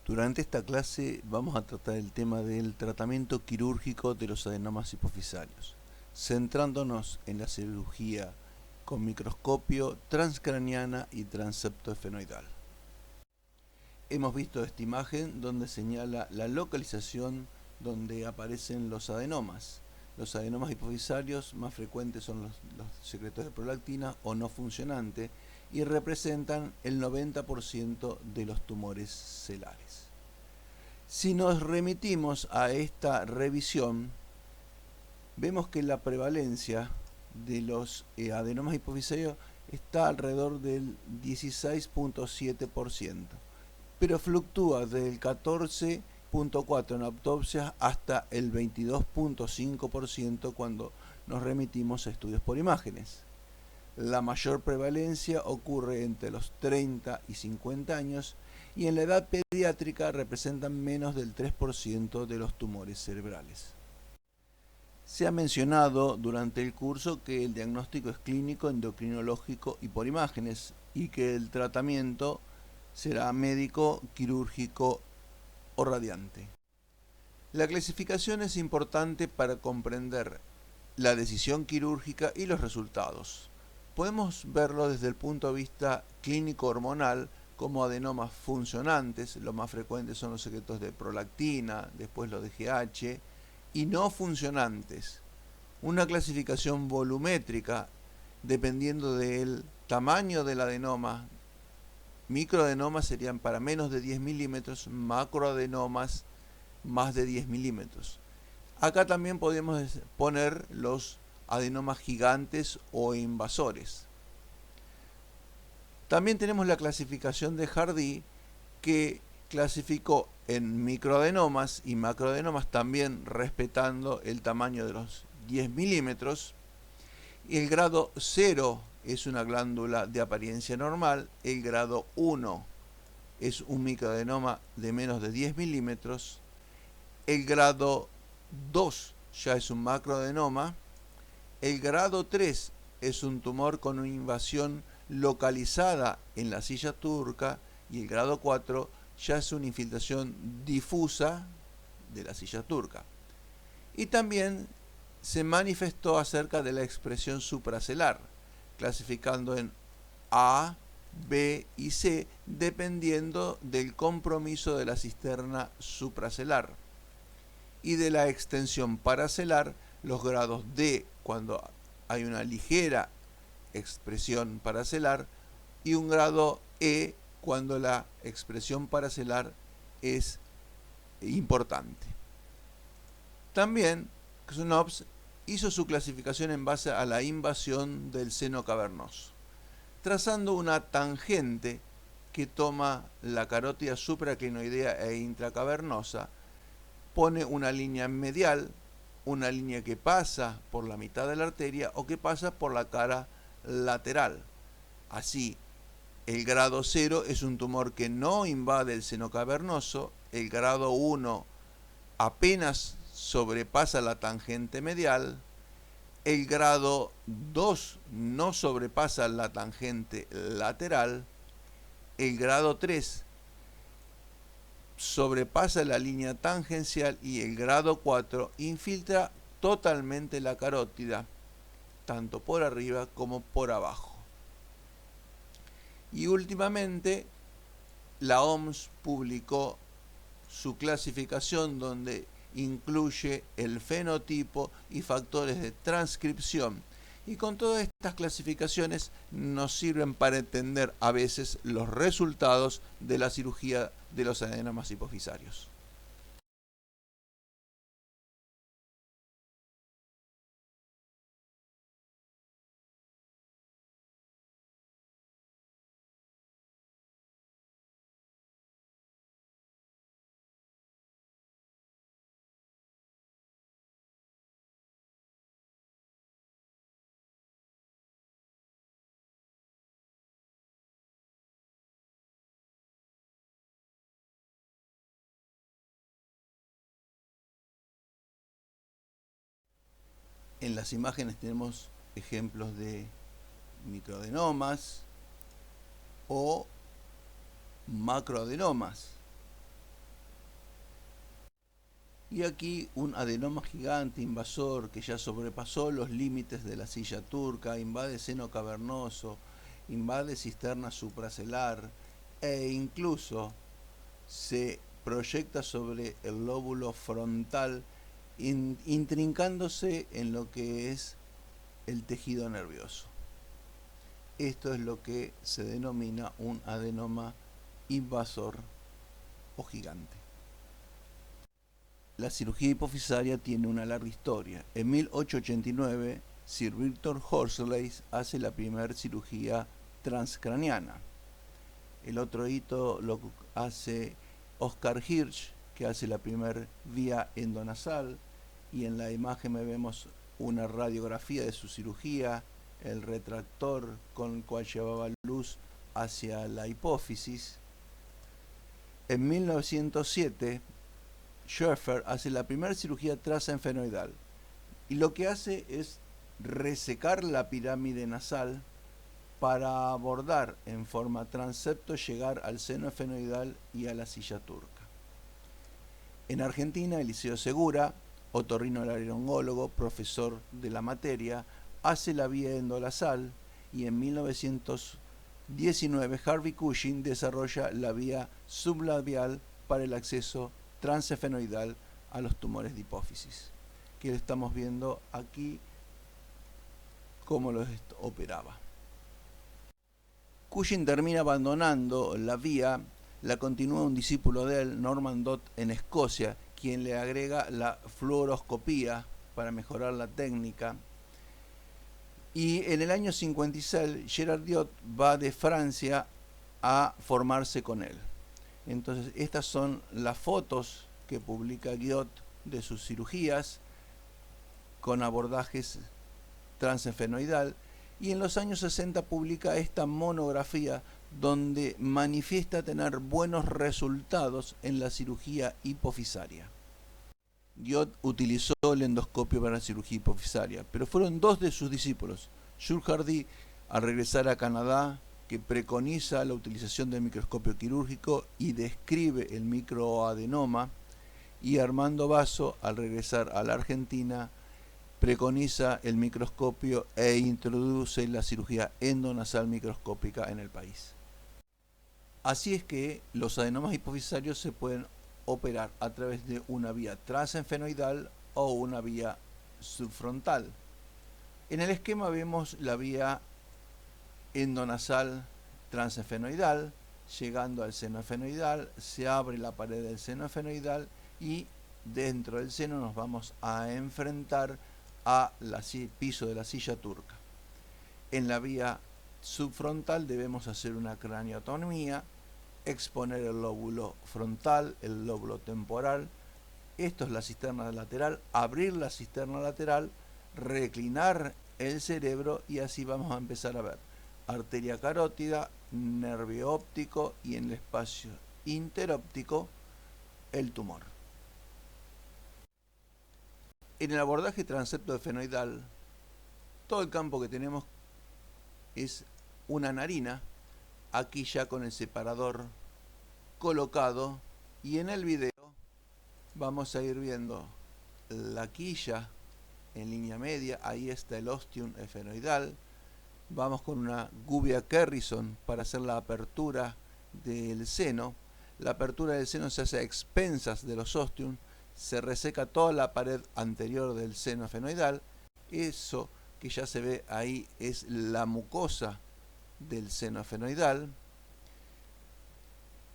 Durante esta clase vamos a tratar el tema del tratamiento quirúrgico de los adenomas hipofisarios, centrándonos en la cirugía con microscopio transcraniana y transepto esfenoidal. Hemos visto esta imagen donde señala la localización donde aparecen los adenomas. Los adenomas hipofisarios más frecuentes son los secretos de prolactina o no funcionante y representan el 90% de los tumores celares. Si nos remitimos a esta revisión, vemos que la prevalencia de los adenomas hipofisarios está alrededor del 16.7%, pero fluctúa del 14.4% en autopsias hasta el 22.5% cuando nos remitimos a estudios por imágenes. La mayor prevalencia ocurre entre los 30 y 50 años y en la edad pediátrica representan menos del 3% de los tumores cerebrales. Se ha mencionado durante el curso que el diagnóstico es clínico, endocrinológico y por imágenes y que el tratamiento será médico, quirúrgico o radiante. La clasificación es importante para comprender la decisión quirúrgica y los resultados. Podemos verlo desde el punto de vista clínico hormonal como adenomas funcionantes, los más frecuentes son los secretos de prolactina, después los de GH, y no funcionantes. Una clasificación volumétrica dependiendo del tamaño del adenoma. Microadenomas serían para menos de 10 milímetros, macroadenomas más de 10 milímetros. Acá también podemos poner los adenomas gigantes o invasores. También tenemos la clasificación de Hardy, que clasificó en microadenomas y macroadenomas, también respetando el tamaño de los 10 milímetros. El grado 0 es una glándula de apariencia normal, el grado 1 es un microadenoma de menos de 10 milímetros, el grado 2 ya es un macroadenoma, el grado 3 es un tumor con una invasión localizada en la silla turca y el grado 4 ya es una infiltración difusa de la silla turca. Y también se manifestó acerca de la expresión supracelar, clasificando en A, B y C, dependiendo del compromiso de la cisterna supracelar. Y de la extensión paracelar, los grados D, cuando hay una ligera expresión paracelar, y un grado E, cuando la expresión paracelar es importante. También Knops hizo su clasificación en base a la invasión del seno cavernoso, trazando una tangente que toma la carótida supraclinoidea e intracavernosa, pone una línea medial, una línea que pasa por la mitad de la arteria o que pasa por la cara lateral. Así, el grado 0 es un tumor que no invade el seno cavernoso, el grado 1 apenas sobrepasa la tangente medial, el grado 2 no sobrepasa la tangente lateral, el grado 3 sobrepasa la línea tangencial y el grado 4 infiltra totalmente la carótida, tanto por arriba como por abajo. Y últimamente la OMS publicó su clasificación donde incluye el fenotipo y factores de transcripción. Y con todas estas clasificaciones nos sirven para entender a veces los resultados de la cirugía de los adenomas hipofisarios. En las imágenes tenemos ejemplos de microadenomas o macroadenomas. Y aquí un adenoma gigante invasor que ya sobrepasó los límites de la silla turca, invade seno cavernoso, invade cisterna supracelar e incluso se proyecta sobre el lóbulo frontal, intrincándose en lo que es el tejido nervioso. Esto es lo que se denomina un adenoma invasor o gigante. La cirugía hipofisaria tiene una larga historia. En 1889, Sir Victor Horsley hace la primera cirugía transcraniana. El otro hito lo hace Oscar Hirsch, que hace la primera vía endonasal, y en la imagen vemos una radiografía de su cirugía, el retractor con el cual llevaba luz hacia la hipófisis. En 1907, Schaeffer hace la primera cirugía transenfenoidal y lo que hace es resecar la pirámide nasal para abordar en forma transepto llegar al seno efenoidal y a la silla turca. En Argentina, Eliseo Segura, otorrinolaringólogo, profesor de la materia, hace la vía endonasal y en 1919 Harvey Cushing desarrolla la vía sublabial para el acceso transefenoidal a los tumores de hipófisis, que estamos viendo aquí cómo los operaba. Cushing termina abandonando la vía, la continúa un discípulo de él, Norman Dodd, en Escocia, quien le agrega la fluoroscopía para mejorar la técnica. Y en el año 56, Gerard Diot va de Francia a formarse con él. Entonces, estas son las fotos que publica Diot de sus cirugías con abordajes transefenoidal. Y en los años 60 publica esta monografía donde manifiesta tener buenos resultados en la cirugía hipofisaria. Diot utilizó el endoscopio para la cirugía hipofisaria, pero fueron dos de sus discípulos, Jules Hardy, al regresar a Canadá, que preconiza la utilización del microscopio quirúrgico y describe el microadenoma, y Armando Basso, al regresar a la Argentina, preconiza el microscopio e introduce la cirugía endonasal microscópica en el país. Así es que los adenomas hipofisarios se pueden operar a través de una vía transenfenoidal o una vía subfrontal. En el esquema vemos la vía endonasal transenfenoidal, llegando al seno efenoidal, se abre la pared del seno efenoidal y dentro del seno nos vamos a enfrentar a la piso de la silla turca. En la vía subfrontal debemos hacer una craniotomía, exponer el lóbulo frontal, el lóbulo temporal. Esto es la cisterna lateral, abrir la cisterna lateral, reclinar el cerebro y así vamos a empezar a ver arteria carótida, nervio óptico y en el espacio interóptico el tumor. En el abordaje transepto efenoidal, todo el campo que tenemos es una narina, aquí ya con el separador colocado, y en el video vamos a ir viendo la quilla en línea media, ahí está el ostium efenoidal. Vamos con una gubia Kerrison para hacer la apertura del seno. La apertura del seno se hace a expensas de los ostium, se reseca toda la pared anterior del seno efenoidal. Eso que ya se ve ahí es la mucosa del seno efenoidal.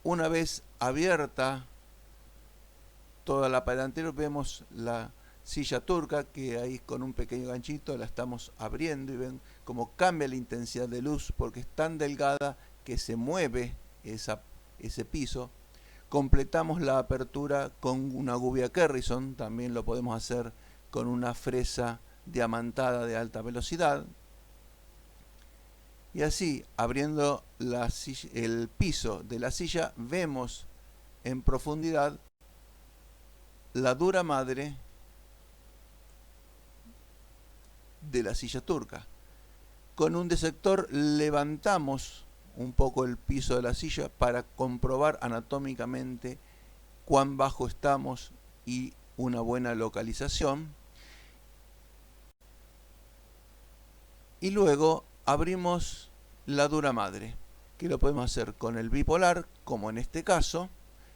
Una vez abierta toda la pared anterior, vemos la silla turca, que ahí con un pequeño ganchito la estamos abriendo y ven cómo cambia la intensidad de luz porque es tan delgada que se mueve ese piso. Completamos la apertura con una gubia Kerrison, también lo podemos hacer con una fresa diamantada de alta velocidad. Y así, abriendo el piso de la silla, vemos en profundidad la dura madre de la silla turca. Con un disector levantamos un poco el piso de la silla para comprobar anatómicamente cuán bajo estamos y una buena localización. Y luego abrimos la dura madre, que lo podemos hacer con el bipolar, como en este caso.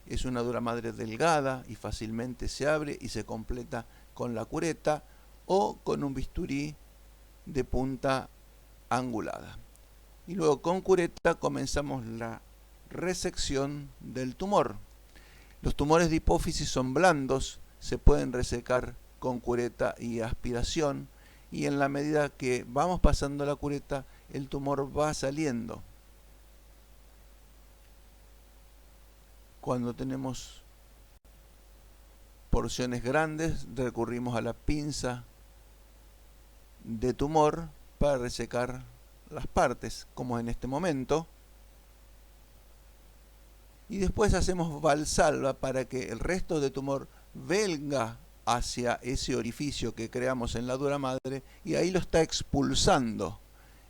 Es una dura madre delgada y fácilmente se abre y se completa con la cureta, o con un bisturí de punta angulada. Y luego con cureta comenzamos la resección del tumor. Los tumores de hipófisis son blandos, se pueden resecar con cureta y aspiración, y en la medida que vamos pasando la cureta, el tumor va saliendo. Cuando tenemos porciones grandes, recurrimos a la pinza de tumor para resecar las partes, como en este momento. Y después hacemos valsalva para que el resto de tumor venga hacia ese orificio que creamos en la dura madre, y ahí lo está expulsando.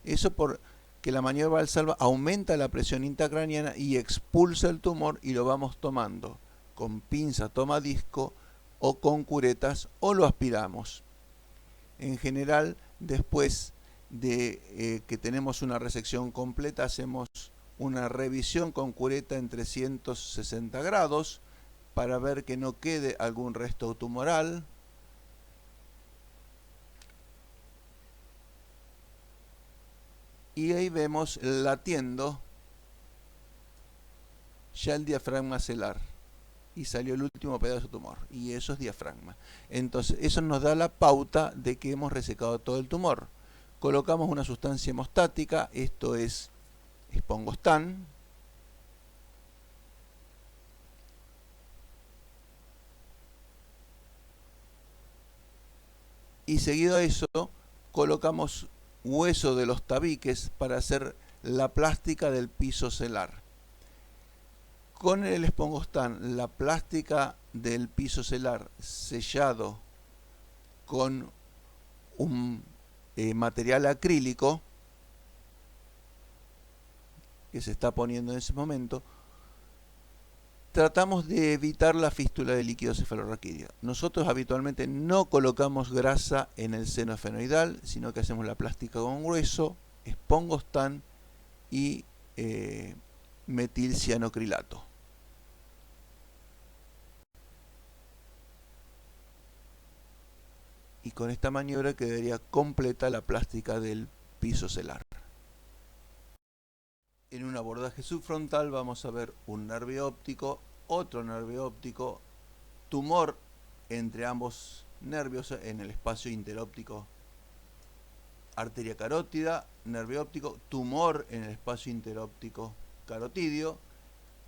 Eso porque la maniobra valsalva aumenta la presión intracraniana y expulsa el tumor, y lo vamos tomando con pinza tomadisco o con curetas, o lo aspiramos. En general, después de que tenemos una resección completa, hacemos una revisión con cureta en 360 grados para ver que no quede algún resto tumoral. Y ahí vemos latiendo ya el diafragma celar, y salió el último pedazo de tumor, y eso es diafragma. Entonces eso nos da la pauta de que hemos resecado todo el tumor. Colocamos una sustancia hemostática, esto es Spongostan, y seguido a eso colocamos hueso de los tabiques para hacer la plástica del piso celar. Con el Spongostan, la plástica del piso celar sellado con un material acrílico que se está poniendo en ese momento, tratamos de evitar la fístula de líquido cefalorraquídeo. Nosotros habitualmente no colocamos grasa en el seno esfenoidal, sino que hacemos la plástica con hueso, Spongostan y metilcianocrilato. Y con esta maniobra quedaría completa la plástica del piso celar. En un abordaje subfrontal vamos a ver un nervio óptico, otro nervio óptico, tumor entre ambos nervios en el espacio interóptico, arteria carótida, nervio óptico, tumor en el espacio interóptico carotidio,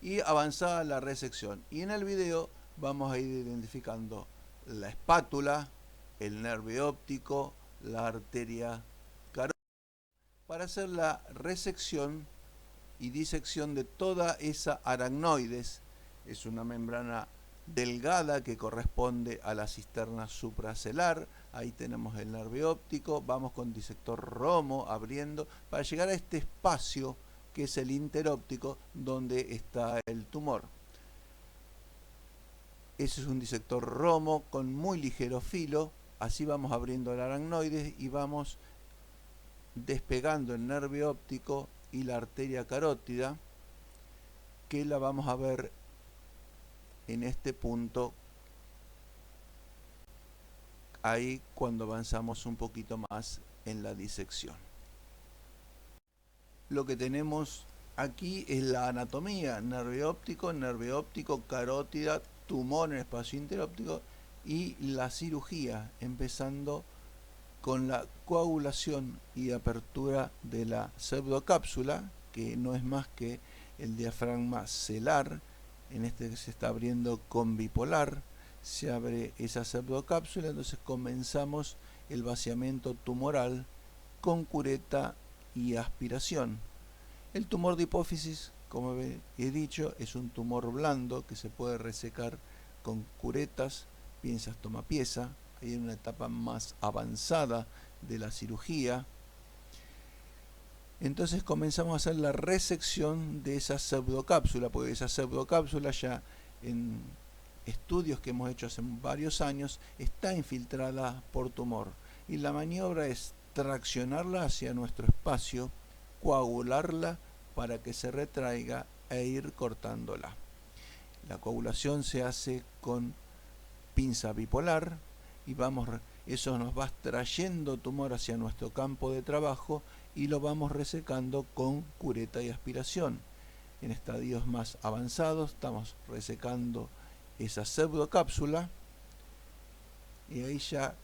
y avanzada la resección. Y en el video vamos a ir identificando la espátula, el nervio óptico, la arteria carótida, para hacer la resección y disección de toda esa aracnoides. Es una membrana delgada que corresponde a la cisterna supracelar. Ahí tenemos el nervio óptico, vamos con disector Romo abriendo para llegar a este espacio que es el interóptico, donde está el tumor. Ese es un disector Romo con muy ligero filo. Así vamos abriendo el aracnoides y vamos despegando el nervio óptico y la arteria carótida, que la vamos a ver en este punto, ahí cuando avanzamos un poquito más en la disección. Lo que tenemos aquí es la anatomía: nervio óptico, carótida, tumor en el espacio interóptico, y la cirugía, empezando con la coagulación y apertura de la pseudocápsula, que no es más que el diafragma celar. En este que se está abriendo con bipolar, se abre esa pseudocápsula. Entonces comenzamos el vaciamiento tumoral con cureta y aspiración. El tumor de hipófisis, como he dicho, es un tumor blando que se puede resecar con curetas, pinzas tomapieza. Ahí en una etapa más avanzada de la cirugía. Entonces comenzamos a hacer la resección de esa pseudocápsula, porque esa pseudocápsula ya estudios que hemos hecho hace varios años, está infiltrada por tumor. Y la maniobra es traccionarla hacia nuestro espacio, coagularla para que se retraiga e ir cortándola. La coagulación se hace con pinza bipolar y eso nos va trayendo tumor hacia nuestro campo de trabajo y lo vamos resecando con cureta y aspiración. En estadios más avanzados estamos resecando esa pseudocápsula y ahí ya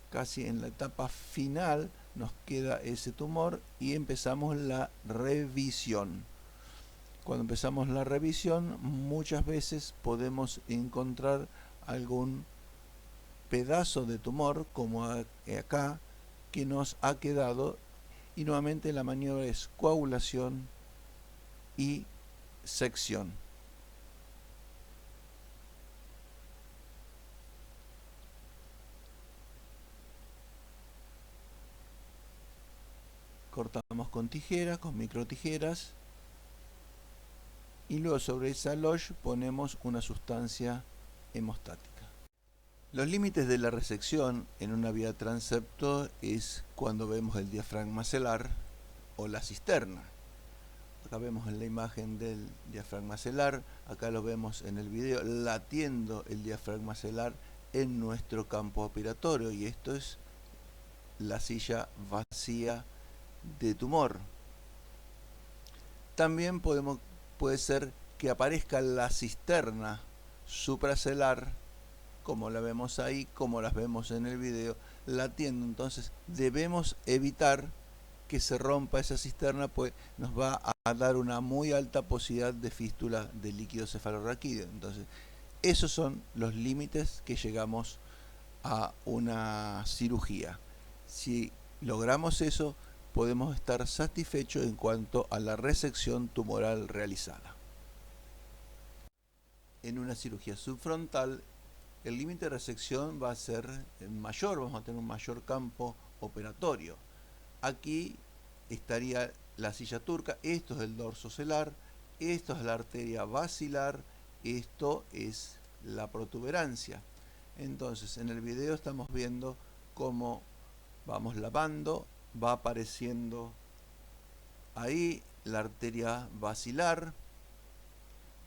casi en la etapa final nos queda ese tumor y empezamos la revisión. Cuando empezamos la revisión, muchas veces podemos encontrar algún pedazo de tumor, como acá, que nos ha quedado, y nuevamente la maniobra es coagulación y sección. Cortamos con tijeras, con micro tijeras, y luego sobre esa loge ponemos una sustancia hemostática. Los límites de la resección en una vía de transepto es cuando vemos el diafragma celar o la cisterna. Acá vemos en la imagen del diafragma celar, acá lo vemos en el video latiendo el diafragma celar en nuestro campo operatorio, y esto es la silla vacía de tumor. También puede ser que aparezca la cisterna supracelar, como la vemos ahí, como las vemos en el video, latiendo. Entonces debemos evitar que se rompa esa cisterna, pues nos va a dar una muy alta posibilidad de fístula de líquido cefalorraquídeo. Entonces esos son los límites que llegamos a una cirugía. Si logramos eso, podemos estar satisfechos en cuanto a la resección tumoral realizada. En una cirugía subfrontal, el límite de resección va a ser mayor, vamos a tener un mayor campo operatorio. Aquí estaría la silla turca, esto es el dorso celar, esto es la arteria basilar, esto es la protuberancia. Entonces en el video estamos viendo cómo vamos lavando, va apareciendo ahí la arteria basilar,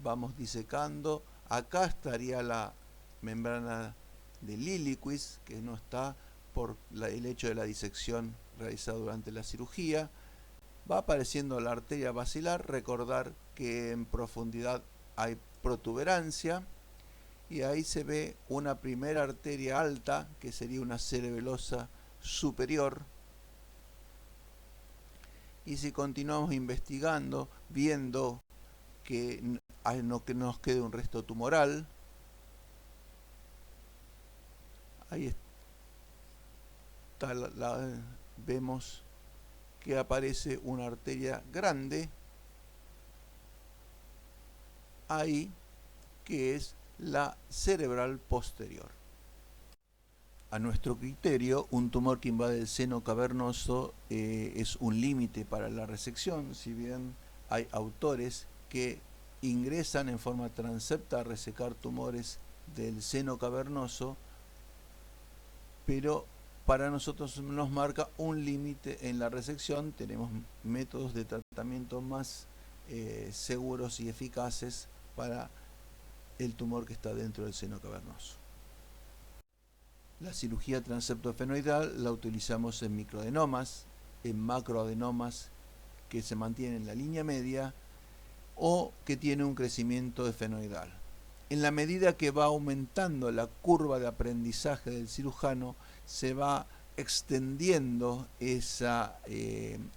vamos disecando, acá estaría la membrana de Liliequist, que no está por el hecho de la disección realizada durante la cirugía. Va apareciendo la arteria basilar, recordar que en profundidad hay protuberancia, y ahí se ve una primera arteria alta, que sería una cerebelosa superior. Y si continuamos investigando, viendo que no nos quede un resto tumoral, ahí está vemos que aparece una arteria grande ahí, que es la cerebral posterior. A nuestro criterio, un tumor que invade el seno cavernoso es un límite para la resección, si bien hay autores que ingresan en forma transepta a resecar tumores del seno cavernoso, pero para nosotros nos marca un límite en la resección. Tenemos métodos de tratamiento más seguros y eficaces para el tumor que está dentro del seno cavernoso. La cirugía transeptofenoidal la utilizamos en microadenomas, en macroadenomas que se mantienen en la línea media o que tienen un crecimiento efenoidal. En la medida que va aumentando la curva de aprendizaje del cirujano, se va extendiendo esa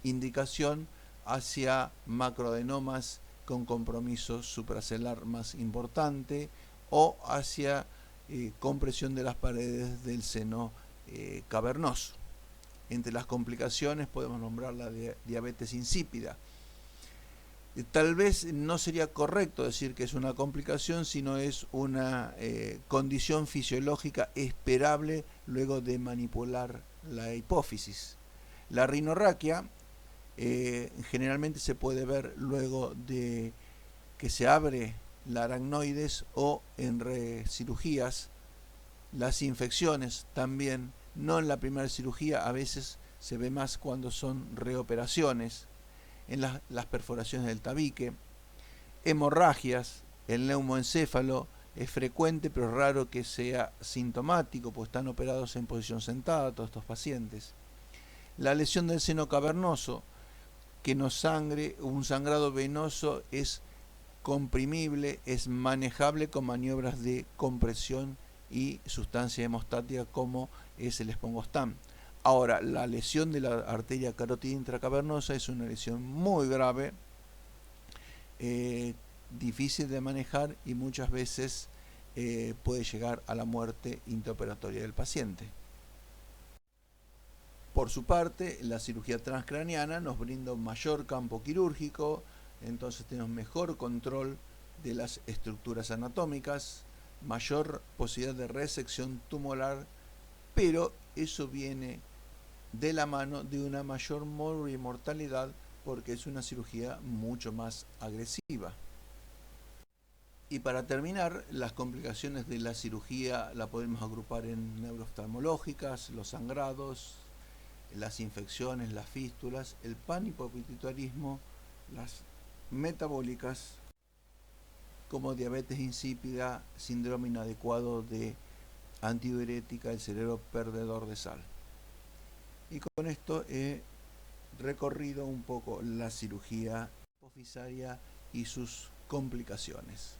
indicación hacia macroadenomas con compromiso supracelular más importante o hacia compresión de las paredes del seno cavernoso. Entre las complicaciones podemos nombrar la diabetes insípida. Tal vez no sería correcto decir que es una complicación, sino es una condición fisiológica esperable luego de manipular la hipófisis. La rinorraquia generalmente se puede ver luego de que se abre la aracnoides o en cirugías, las infecciones también, no en la primera cirugía, a veces se ve más cuando son reoperaciones, en las perforaciones del tabique, hemorragias, el neumoencéfalo es frecuente pero raro que sea sintomático, pues están operados en posición sentada todos estos pacientes. La lesión del seno cavernoso, que no sangre, un sangrado venoso es comprimible, es manejable con maniobras de compresión y sustancia hemostática como es el Espongostam. Ahora, la lesión de la arteria carótida intracavernosa es una lesión muy grave, difícil de manejar y muchas veces puede llegar a la muerte intraoperatoria del paciente. Por su parte, la cirugía transcraniana nos brinda un mayor campo quirúrgico, entonces tenemos mejor control de las estructuras anatómicas, mayor posibilidad de resección tumoral, pero eso viene de la mano de una mayor mortalidad porque es una cirugía mucho más agresiva. Y para terminar, las complicaciones de la cirugía la podemos agrupar en neurooftalmológicas, los sangrados, las infecciones, las fístulas, el panhipopituitarismo, las metabólicas como diabetes insípida, síndrome inadecuado de antidiurética, el cerebro perdedor de sal. Y con esto he recorrido un poco la cirugía hipofisaria y sus complicaciones.